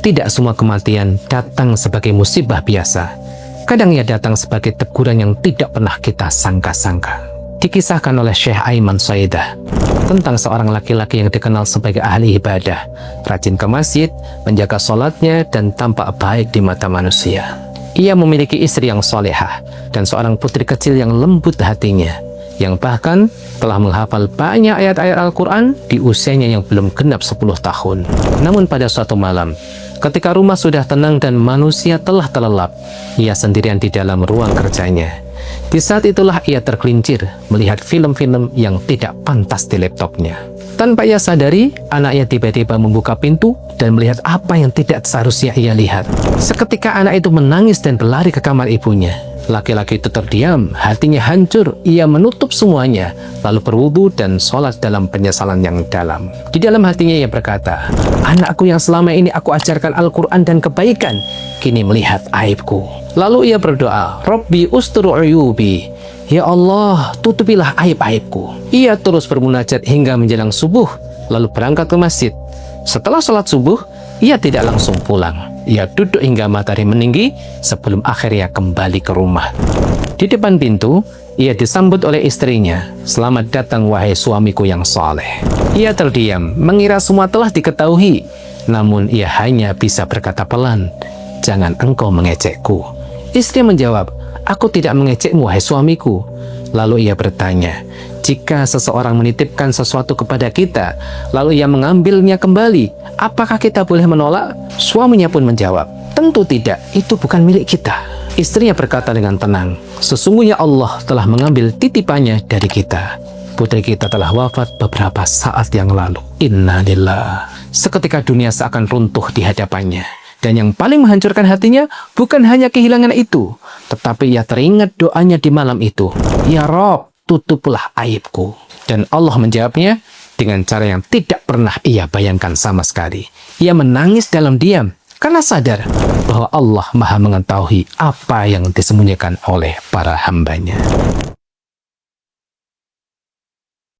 Tidak semua kematian datang sebagai musibah biasa. Kadang ia datang sebagai teguran yang tidak pernah kita sangka-sangka. Dikisahkan oleh Syekh Aiman Saidah tentang seorang laki-laki yang dikenal sebagai ahli ibadah, rajin ke masjid, menjaga sholatnya, dan tampak baik di mata manusia. Ia memiliki istri yang solehah dan seorang putri kecil yang lembut hatinya, yang bahkan telah menghafal banyak ayat-ayat Al-Quran di usianya yang belum genap 10 tahun. Namun pada suatu malam, ketika rumah sudah tenang dan manusia telah terlelap, ia sendirian di dalam ruang kerjanya. Di saat itulah ia tergelincir melihat film-film yang tidak pantas di laptopnya. Tanpa ia sadari, anaknya tiba-tiba membuka pintu dan melihat apa yang tidak seharusnya ia lihat. Seketika anak itu menangis dan berlari ke kamar ibunya. Laki-laki itu terdiam, hatinya hancur. Ia menutup semuanya, lalu berwudu dan sholat dalam penyesalan yang dalam. Di dalam hatinya ia berkata, anakku yang selama ini aku ajarkan Al-Quran dan kebaikan, kini melihat aibku. Lalu ia berdoa, Rabbi ustur uyubi, ya Allah, tutupilah aib-aibku. Ia terus bermunajat hingga menjelang subuh, lalu berangkat ke masjid. Setelah sholat subuh, ia tidak langsung pulang. Ia duduk hingga matahari meninggi sebelum akhirnya kembali ke rumah. Di depan pintu, ia disambut oleh istrinya. Selamat datang wahai suamiku yang saleh. Ia terdiam, mengira semua telah diketahui. Namun ia hanya bisa berkata pelan, jangan engkau mengejekku. Istri menjawab, aku tidak mengejekmu wahai suamiku. Lalu ia bertanya, jika seseorang menitipkan sesuatu kepada kita, lalu ia mengambilnya kembali, apakah kita boleh menolak? Suaminya pun menjawab, tentu tidak, itu bukan milik kita. Istrinya berkata dengan tenang, sesungguhnya Allah telah mengambil titipannya dari kita. Putri kita telah wafat beberapa saat yang lalu. Innalillah. Seketika dunia seakan runtuh di hadapannya. Dan yang paling menghancurkan hatinya bukan hanya kehilangan itu, tetapi ia teringat doanya di malam itu. Ya Rob, tutuplah aibku. Dan Allah menjawabnya dengan cara yang tidak pernah ia bayangkan sama sekali. Ia menangis dalam diam karena sadar bahwa Allah Maha mengetahui apa yang disembunyikan oleh para hambanya.